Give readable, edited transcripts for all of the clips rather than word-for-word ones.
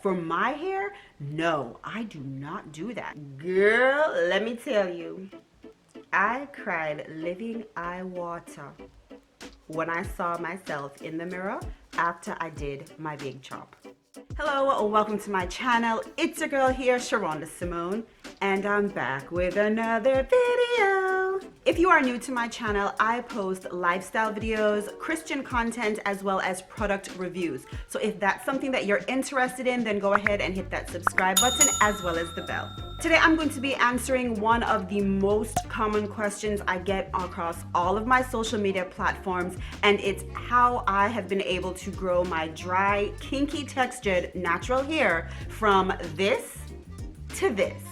But for my hair, no, I do not do that. Girl, let me tell you, I cried living eye water when I saw myself in the mirror after I did my big chop. Hello, welcome to my channel. It's your girl here, Sherunda Simone, and I'm back with another video. If you are new to my channel, I post lifestyle videos, Christian content, as well as product reviews. So if that's something that you're interested in, then go ahead and hit that subscribe button as well as the bell. Today I'm going to be answering one of the most common questions I get across all of my social media platforms, and it's how I have been able to grow my dry, kinky textured natural hair from this to this.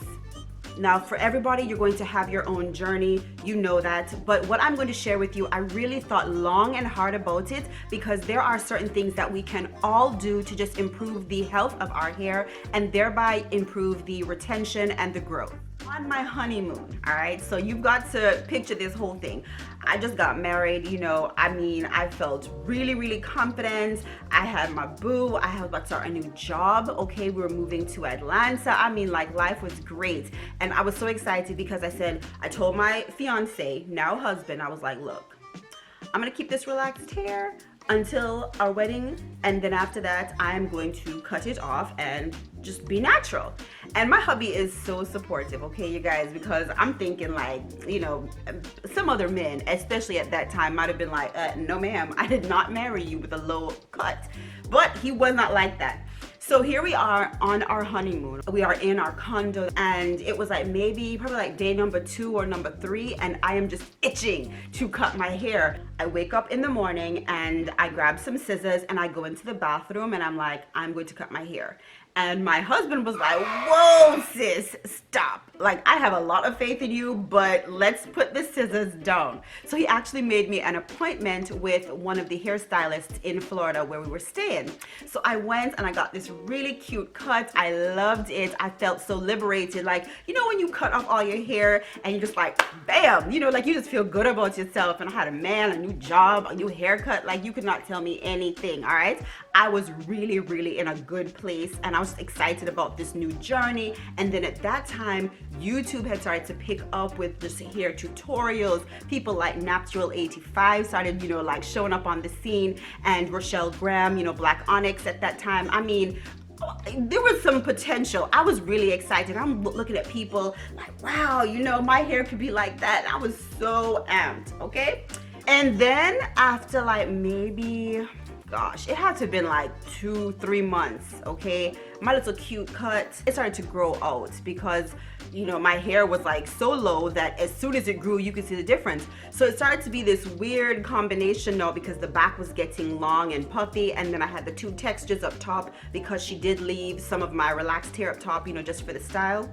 Now, for everybody, you're going to have your own journey, you know that, but what I'm going to share with you, I really thought long and hard about it because there are certain things that we can all do to just improve the health of our hair and thereby improve the retention and the growth. On my honeymoon, all right, so you've got to picture this whole thing. I just got married, I felt really confident. I had my boo, I was about to start a new job, okay, we were moving to Atlanta. Life was great, and I was so excited because I told my fiance, now husband, I was like, look, I'm gonna keep this relaxed hair until our wedding, and then after that I'm going to cut it off and just be natural. And my hubby is so supportive, okay, you guys, because I'm thinking some other men, especially at that time, might have been like, no ma'am, I did not marry you with a low cut. But he was not like that. So here we are on our honeymoon. We are in our condo, and it was probably day number 2 or number 3, and I am just itching to cut my hair. I wake up in the morning and I grab some scissors and I go into the bathroom and I'm like, I'm going to cut my hair. And my husband was like, whoa, sis, stop. I have a lot of faith in you, but let's put the scissors down. So he actually made me an appointment with one of the hairstylists in Florida where we were staying. So I went and I got this really cute cut. I loved it. I felt so liberated. When you cut off all your hair and you just bam, you just feel good about yourself. And I had a man, a new job, a new haircut. You could not tell me anything, all right? I was really in a good place, and I was excited about this new journey. And then at that time, YouTube had started to pick up with just hair tutorials. People like Natural85 started, showing up on the scene, and Rochelle Graham, Black Onyx at that time. There was some potential. I was really excited. I'm looking at people wow, my hair could be like that. I was so amped, okay? And then after maybe, gosh, it had to have been 2-3 months, okay? My little cute cut, it started to grow out because my hair was so low that as soon as it grew, you could see the difference. So it started to be this weird combination now because the back was getting long and puffy, and then I had the 2 textures up top because she did leave some of my relaxed hair up top, just for the style.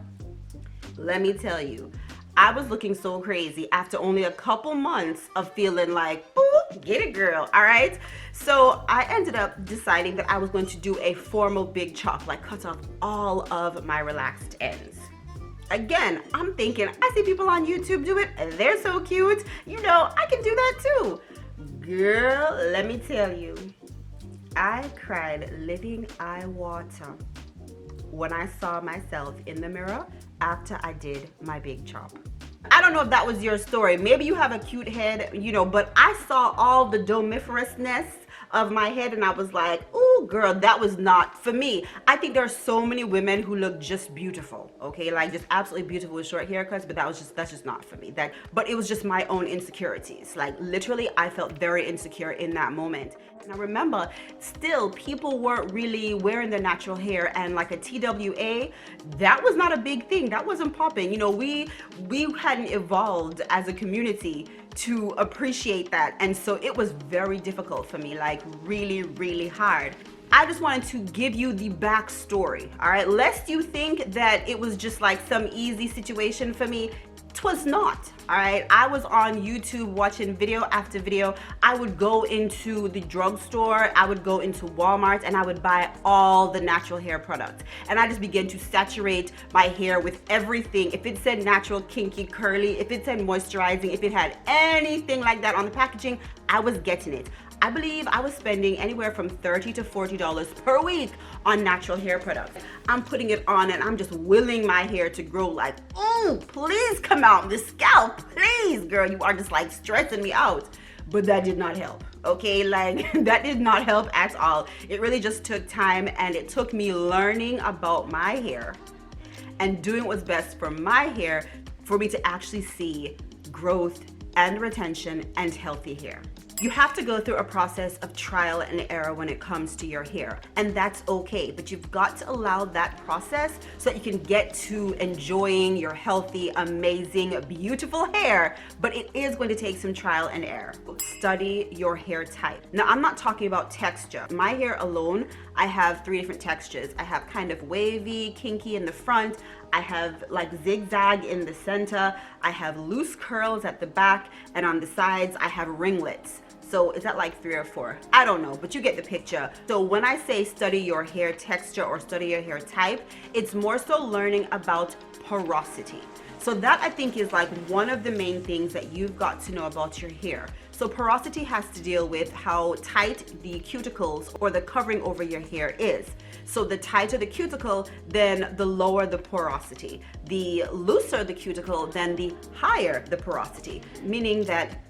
Let me tell you, I was looking so crazy after only a couple months of feeling ooh, get it girl, all right? So I ended up deciding that I was going to do a formal big chop, cut off all of my relaxed ends. Again, I'm thinking, I see people on YouTube do it, and they're so cute. I can do that too. Girl, let me tell you, I cried living eye water when I saw myself in the mirror after I did my big chop. I don't know if that was your story. Maybe you have a cute head, but I saw all the domiferousness of my head and I was like, ooh, girl, that was not for me. I think there are so many women who look just beautiful, okay? Just absolutely beautiful with short haircuts, but that's just not for me. But it was just my own insecurities. Literally, I felt very insecure in that moment. And I remember still people weren't really wearing their natural hair, and a TWA, that was not a big thing. That wasn't popping. We hadn't evolved as a community to appreciate that, and so it was very difficult for me, really hard. I just wanted to give you the backstory, all right, lest you think that it was just some easy situation for me. It was not, all right? I was on YouTube watching video after video. I would go into the drugstore, I would go into Walmart, and I would buy all the natural hair products. And I just began to saturate my hair with everything. If it said natural, kinky, curly, if it said moisturizing, if it had anything like that on the packaging, I was getting it. I believe I was spending anywhere from $30 to $40 per week on natural hair products. I'm putting it on and I'm just willing my hair to grow like, oh, please come out the scalp, please, girl. You are just like stressing me out. But that did not help, okay? Like, that did not help at all. It really just took time, and it took me learning about my hair and doing what's best for my hair for me to actually see growth and retention and healthy hair. You have to go through a process of trial and error when it comes to your hair, and that's okay, but you've got to allow that process so that you can get to enjoying your healthy, amazing, beautiful hair, but it is going to take some trial and error. Study your hair type. Now, I'm not talking about texture. My hair alone, I have 3 different textures. I have kind of wavy, kinky in the front. I have like zigzag in the center. I have loose curls at the back, and on the sides, I have ringlets. So is that like 3 or 4? I don't know, but you get the picture. So when I say study your hair texture or study your hair type, it's more so learning about porosity. So that, I think, is like one of the main things that you've got to know about your hair. So porosity has to deal with how tight the cuticles or the covering over your hair is. So the tighter the cuticle, then the lower the porosity. The looser the cuticle, then the higher the porosity, meaning that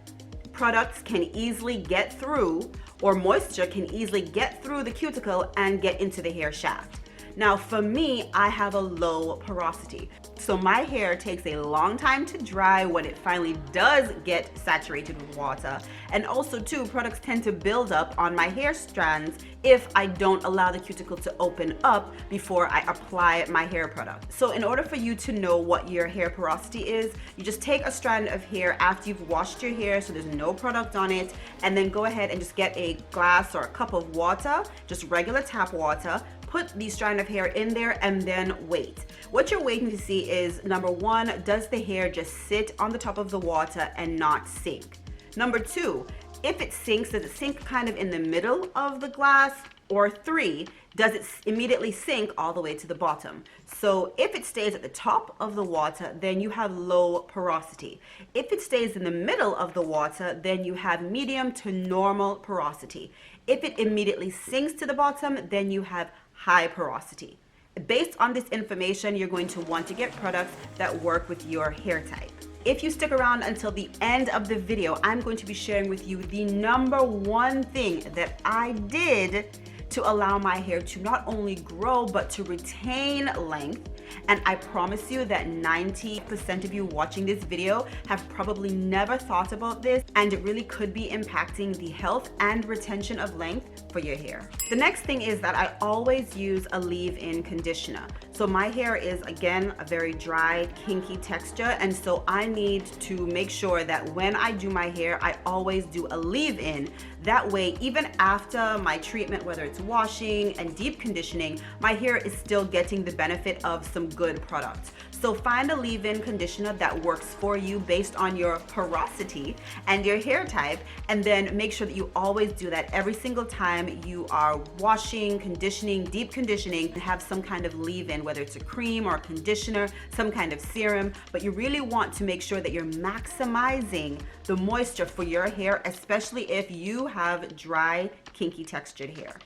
products can easily get through, or moisture can easily get through the cuticle and get into the hair shaft. Now for me, I have a low porosity. So my hair takes a long time to dry when it finally does get saturated with water. And also too, products tend to build up on my hair strands if I don't allow the cuticle to open up before I apply my hair product. So in order for you to know what your hair porosity is, you just take a strand of hair after you've washed your hair so there's no product on it, and then go ahead and just get a glass or a cup of water, just regular tap water, put the strand of hair in there, and then wait. What you're waiting to see is, number 1, does the hair just sit on the top of the water and not sink? Number 2, if it sinks, does it sink kind of in the middle of the glass? Or 3, does it immediately sink all the way to the bottom? So if it stays at the top of the water, then you have low porosity. If it stays in the middle of the water, then you have medium to normal porosity. If it immediately sinks to the bottom, then you have high porosity. Based on this information, you're going to want to get products that work with your hair type. If you stick around until the end of the video, I'm going to be sharing with you the number 1 thing that I did to allow my hair to not only grow, but to retain length. And I promise you that 90% of you watching this video have probably never thought about this, and it really could be impacting the health and retention of length for your hair. The next thing is that I always use a leave-in conditioner. So my hair is, again, a very dry, kinky texture, and so I need to make sure that when I do my hair, I always do a leave-in. That way, even after my treatment, whether it's washing and deep conditioning, my hair is still getting the benefit of some good products. So find a leave-in conditioner that works for you based on your porosity and your hair type, and then make sure that you always do that every single time you are washing, conditioning, deep conditioning, and have some kind of leave-in, whether it's a cream or a conditioner, some kind of serum. But you really want to make sure that you're maximizing the moisture for your hair, especially if you have dry, kinky textured hair.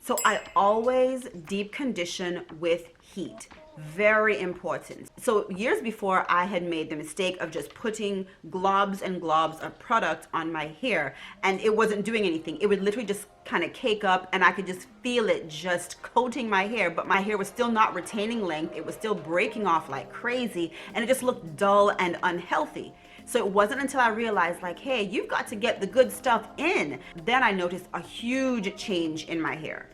So I always deep condition with heat. Very important. So years before, I had made the mistake of just putting globs and globs of product on my hair, and it wasn't doing anything. It would literally just kind of cake up, and I could just feel it just coating my hair, but my hair was still not retaining length. It was still breaking off like crazy, and it just looked dull and unhealthy. So it wasn't until I realized, like, hey, you've got to get the good stuff in. Then I noticed a huge change in my hair.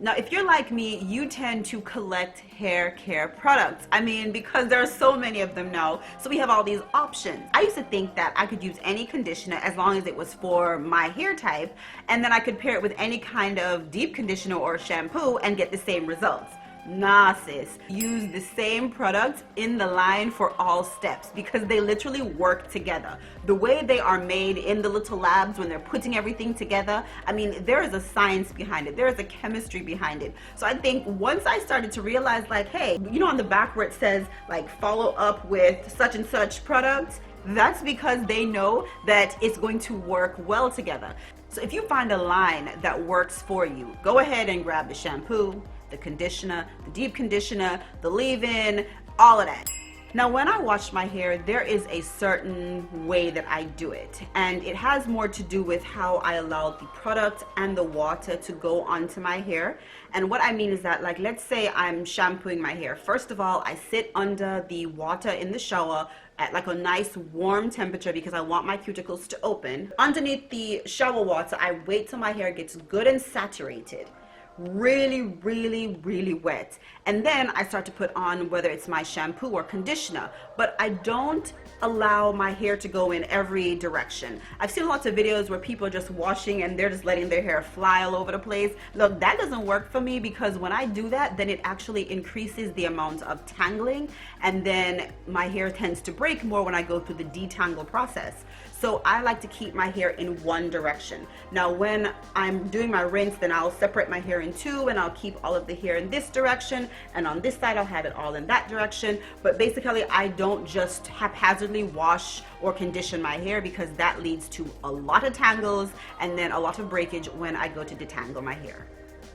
Now, if you're like me, you tend to collect hair care products. I mean, because there are so many of them now, so we have all these options. I used to think that I could use any conditioner as long as it was for my hair type, and then I could pair it with any kind of deep conditioner or shampoo and get the same results. Nah, sis. Use the same product in the line for all steps because they literally work together. The way they are made in the little labs when they're putting everything together, I mean, there is a science behind it. There is a chemistry behind it. So I think once I started to realize, like, hey, you know, on the back where it says, like, follow up with such and such product, That's because they know that it's going to work well together. So if you find a line that works for you, go ahead and grab the shampoo, the conditioner, the deep conditioner, the leave-in, all of that. Now, when I wash my hair, there is a certain way that I do it, and it has more to do with how I allow the product and the water to go onto my hair. And what I mean is that, like, let's say I'm shampooing my hair. First of all, I sit under the water in the shower at like a nice warm temperature because I want my cuticles to open. Underneath the shower water, I wait till my hair gets good and saturated. Really wet, and then I start to put on whether it's my shampoo or conditioner, but I don't allow my hair to go in every direction. I've seen lots of videos where people are just washing and they're just letting their hair fly all over the place. Look, that doesn't work for me, because when I do that, then it actually increases the amount of tangling, and then my hair tends to break more when I go through the detangle process. So I like to keep my hair in one direction. Now, when I'm doing my rinse, then I'll separate my hair in two, and I'll keep all of the hair in this direction, and on this side I'll have it all in that direction. But basically, I don't just haphazardly wash or condition my hair, because that leads to a lot of tangles and then a lot of breakage when I go to detangle my hair.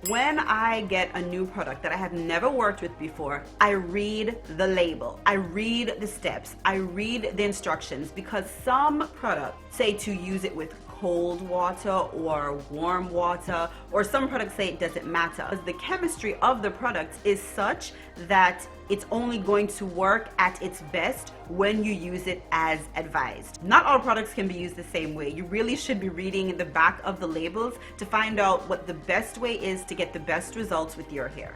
When I get a new product that I have never worked with before, I read the label, I read the steps, I read the instructions, because some products say to use it with cold water or warm water, or some products say it doesn't matter. Because the chemistry of the product is such that it's only going to work at its best when you use it as advised. Not all products can be used the same way. You really should be reading the back of the labels to find out what the best way is to get the best results with your hair.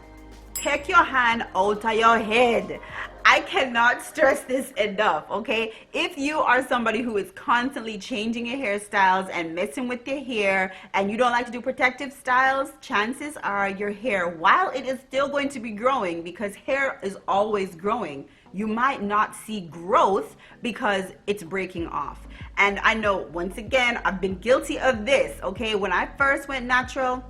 Take your hand out of your head. I cannot stress this enough, okay? If you are somebody who is constantly changing your hairstyles and messing with your hair, and you don't like to do protective styles, chances are your hair, while it is still going to be growing, because hair is always growing, you might not see growth because it's breaking off. And I know, once again, I've been guilty of this, okay? When I first went natural,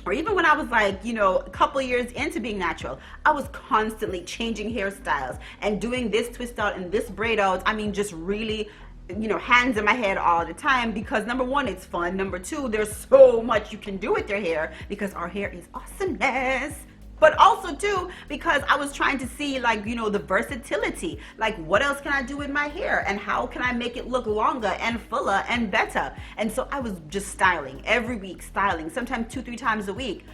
or even when I was like, you know, a couple years into being natural, I was constantly changing hairstyles and doing this twist out and this braid out. I mean, just really, you know, hands in my head all the time, because number one, it's fun. Number two, there's so much you can do with your hair, because our hair is awesomeness. But also too, because I was trying to see, like, you know, the versatility, like what else can I do with my hair, and how can I make it look longer and fuller and better. And so I was just styling every week, styling, sometimes 2-3 times a week.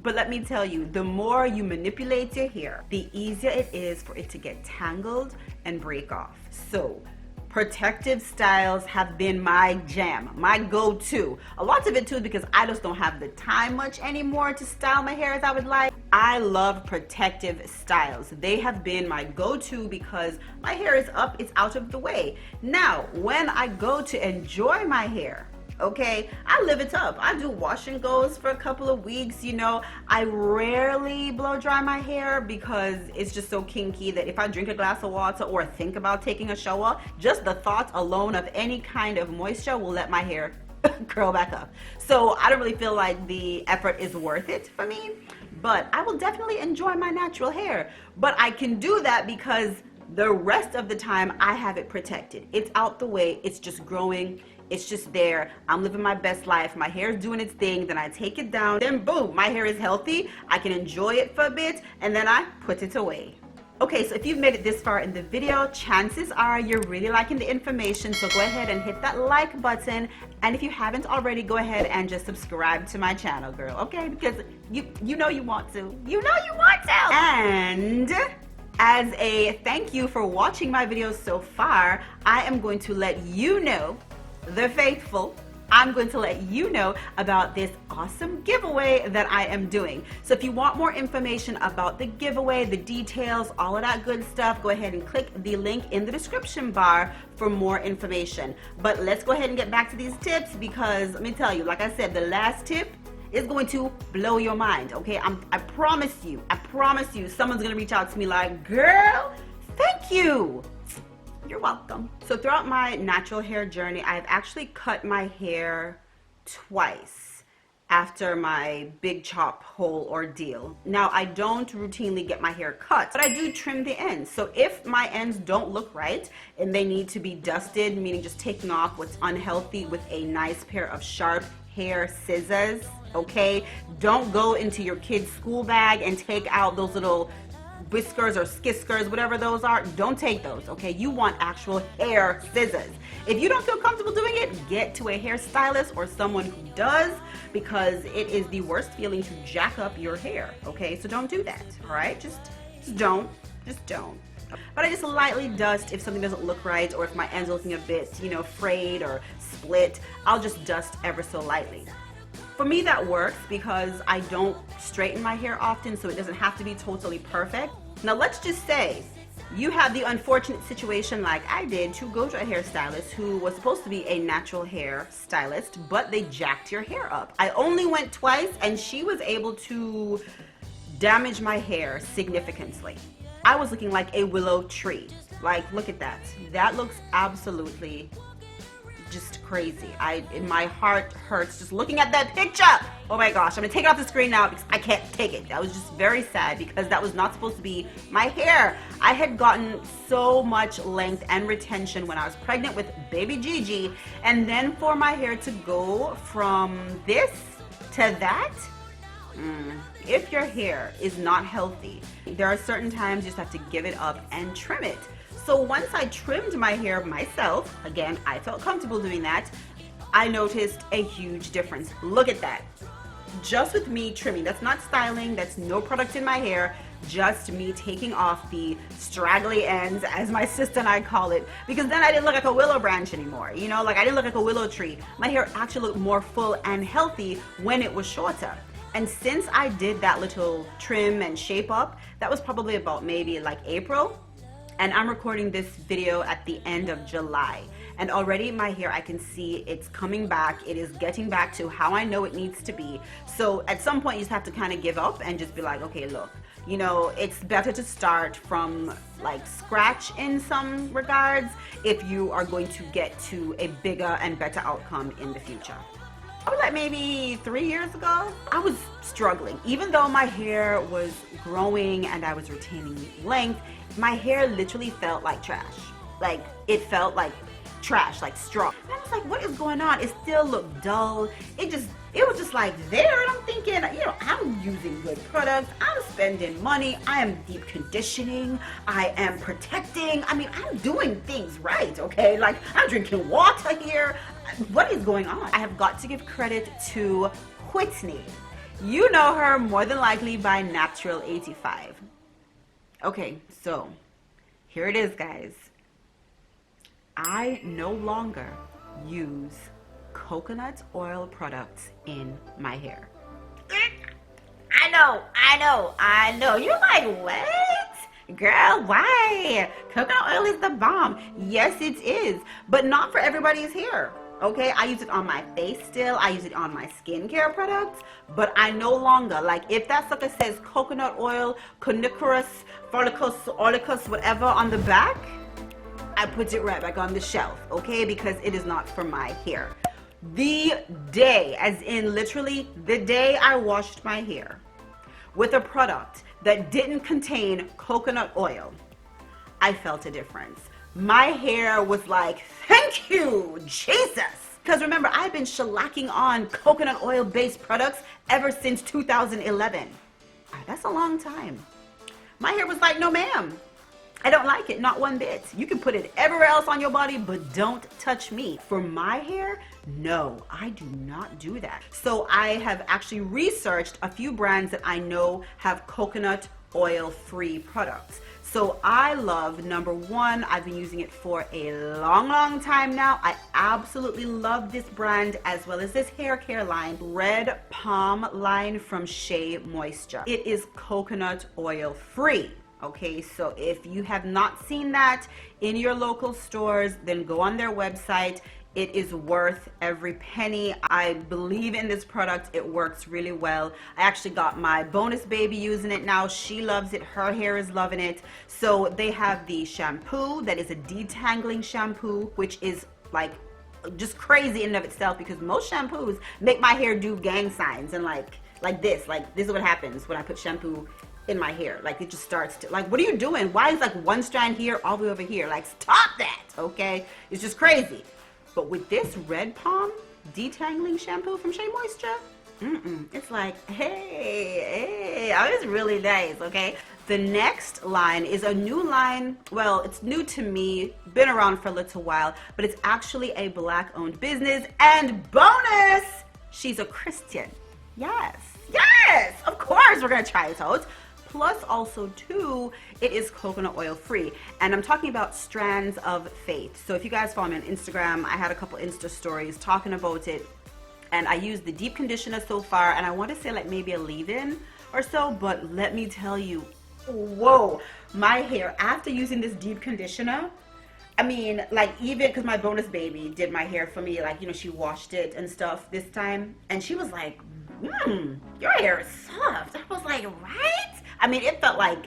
But let me tell you, the more you manipulate your hair, the easier it is for it to get tangled and break off. So protective styles have been my jam, my go-to. A lot of it too, because I just don't have the time much anymore to style my hair as I would like. I love protective styles. They have been my go-to because my hair is up, it's out of the way. Now, when I go to enjoy my hair, okay, I live it up. I do wash and goes for a couple of weeks, you know. I rarely blow dry my hair because it's just so kinky that if I drink a glass of water or think about taking a shower, just the thought alone of any kind of moisture will let my hair curl back up. So I don't really feel like the effort is worth it for me, but I will definitely enjoy my natural hair. But I can do that because the rest of the time I have it protected. It's out the way, it's just growing, it's just there. I'm living my best life. My hair is doing its thing. Then I take it down. Then boom, my hair is healthy. I can enjoy it for a bit, and then I put it away. Okay, so if you've made it this far in the video, chances are you're really liking the information. So go ahead and hit that like button. And if you haven't already, go ahead and just subscribe to my channel, girl. Okay, because you know you want to. You know you want to. And as a thank you for watching my videos so far, I am going to let you know, the faithful, I'm going to let you know about this awesome giveaway that I am doing. So if you want more information about the giveaway, the details, all of that good stuff, go ahead and click the link in the description bar for more information. But let's go ahead and get back to these tips, because let me tell you, like I said, the last tip is going to blow your mind, okay? I promise you, someone's gonna reach out to me like, girl, thank you. You're welcome. So throughout my natural hair journey, I've actually cut my hair twice. after my big chop whole ordeal. Now, I don't routinely get my hair cut, but I do trim the ends. So if my ends don't look right and they need to be dusted, meaning just taking off what's unhealthy with a nice pair of sharp hair scissors, okay? Don't go into your kid's school bag and take out those little whiskers or skiskers, whatever those are. Don't take those, okay? You want actual hair scissors. If you don't feel comfortable doing it, get to a hairstylist or someone who does, because it is the worst feeling to jack up your hair, okay? So don't do that, all right? Just don't. But I just lightly dust if something doesn't look right, or if my ends are looking a bit, you know, frayed or split. I'll just dust ever so lightly. For me, that works because I don't straighten my hair often, so it doesn't have to be totally perfect. Now, let's just say you have the unfortunate situation like I did to go to a hairstylist who was supposed to be a natural hair stylist, but they jacked your hair up. I only went twice, and she was able to damage my hair significantly. I was looking like a willow tree. Like, look at that. That looks absolutely just crazy. My heart hurts just looking at that picture. Oh my gosh, I'm gonna take it off the screen now because I can't take it. That was just very sad because that was not supposed to be my hair. I had gotten so much length and retention when I was pregnant with baby Gigi, and then for my hair to go from this to that, if your hair is not healthy, there are certain times you just have to give it up and trim it. So once I trimmed my hair myself, again, I felt comfortable doing that, I noticed a huge difference. Look at that. Just with me trimming, that's not styling, that's no product in my hair, just me taking off the straggly ends, as my sister and I call it, because then I didn't look like a willow branch anymore, you know, like I didn't look like a willow tree. My hair actually looked more full and healthy when it was shorter. And since I did that little trim and shape up, that was probably about maybe like April. And I'm recording this video at the end of July. And already my hair, I can see it's coming back. It is getting back to how I know it needs to be. So at some point you just have to kind of give up and just be like, okay, look, you know, it's better to start from like scratch in some regards if you are going to get to a bigger and better outcome in the future. I was like maybe 3 years ago, I was struggling. Even though my hair was growing and I was retaining length, my hair literally felt like trash. Like, it felt like trash, like straw. And I was like, what is going on? It still looked dull. It was just like there. And I'm thinking, you know, I'm using good products. I'm spending money. I am deep conditioning. I am protecting. I mean, I'm doing things right, okay? Like, I'm drinking water here. What is going on? I have got to give credit to Whitney. You know her more than likely by Natural 85. Okay, so here it is, guys. I no longer use coconut oil products in my hair. I know. You're like, what? Girl, why? Coconut oil is the bomb. Yes, it is, but not for everybody's hair. Okay, I use it on my face still. I use it on my skincare products, but I no longer, like, if that sucker says coconut oil, coniferous, follicus, olicus, whatever on the back, I put it right back on the shelf, okay, because it is not for my hair. The day, as in literally the day I washed my hair with a product that didn't contain coconut oil, I felt a difference. My hair was like, thank you, Jesus. Because remember, I've been shellacking on coconut oil based products ever since 2011. That's a long time. My hair was like, no ma'am, I don't like it, not one bit. You can put it everywhere else on your body, but don't touch me. For my hair, no, I do not do that. So I have actually researched a few brands that I know have coconut oil-free products. So I love, number one, I've been using it for a long time now. I absolutely love this brand, as well as this hair care line, Red Palm line from Shea Moisture. It is coconut oil free. Okay, so if you have not seen that in your local stores, then go on their website. It is worth every penny. I believe in this product. It works really well. I actually got my bonus baby using it now. She loves it. Her hair is loving it. So they have the shampoo that is a detangling shampoo, which is like just crazy in and of itself, because most shampoos make my hair do gang signs and like this is what happens when I put shampoo in my hair. Like, it just starts to, like, what are you doing? Why is like one strand here all the way over here? Like, stop that, okay? It's just crazy. But with this Red Palm detangling shampoo from Shea Moisture, it's like, hey, oh, it's really nice, okay? The next line is a new line. Well, it's new to me, been around for a little while, but it's actually a Black-owned business. And bonus, she's a Christian. Yes, of course we're gonna try it out. Plus, also too, it is coconut oil free, and I'm talking about Strands of Faith. So if you guys follow me on Instagram, I had a couple Insta stories talking about it, and I used the deep conditioner so far, and I want to say like maybe a leave-in or so, but let me tell you, whoa, my hair after using this deep conditioner, I mean, like, even because my bonus baby did my hair for me, like, you know, she washed it and stuff this time, and she was like, your hair is soft. I was like, right? I mean, it felt like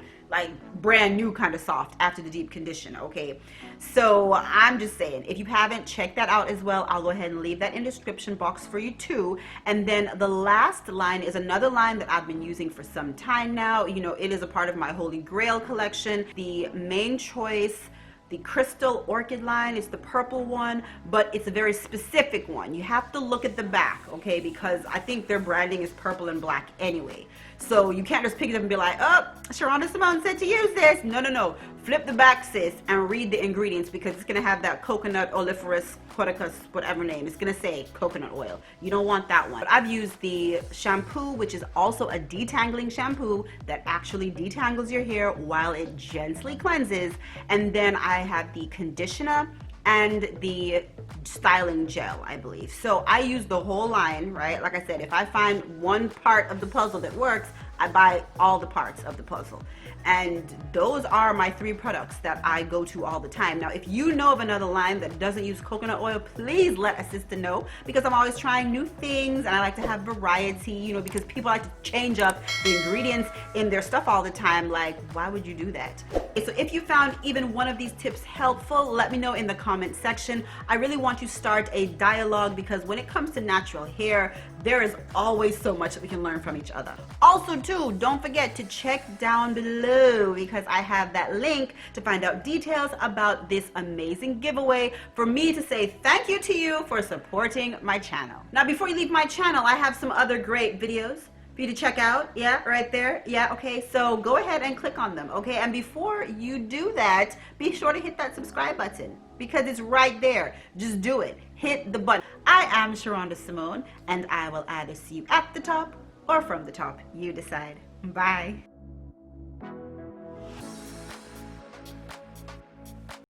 brand new kind of soft after the deep conditioner, okay? So I'm just saying, if you haven't checked that out as well, I'll go ahead and leave that in the description box for you too. And then the last line is another line that I've been using for some time now. You know, it is a part of my Holy Grail collection. The main choice, the Crystal Orchid line, is the purple one, but it's a very specific one. You have to look at the back, okay? Because I think their branding is purple and black anyway. So you can't just pick it up and be like, oh, Sherunda Simone said to use this. No. Flip the back, sis, and read the ingredients, because it's going to have that coconut oleifera corticus, whatever name. It's going to say coconut oil. You don't want that one. I've used the shampoo, which is also a detangling shampoo that actually detangles your hair while it gently cleanses. And then I have the conditioner and the styling gel, I believe. So I use the whole line, right? Like I said, if I find one part of the puzzle that works, I buy all the parts of the puzzle. And those are my 3 products that I go to all the time. Now, if you know of another line that doesn't use coconut oil, please let a sister know, because I'm always trying new things and I like to have variety, you know, because people like to change up the ingredients in their stuff all the time. Like, why would you do that? So if you found even one of these tips helpful, let me know in the comment section. I really want to start a dialogue, because when it comes to natural hair, there is always so much that we can learn from each other. Also too, don't forget to check down below, because I have that link to find out details about this amazing giveaway for me to say thank you to you for supporting my channel. Now, before you leave my channel, I have some other great videos for you to check out. Yeah, right there. Yeah, okay, so go ahead and click on them, okay? And before you do that, be sure to hit that subscribe button, because it's right there. Just do it. Hit the button. I am Sherunda Simone, and I will either see you at the top or from the top. You decide. Bye.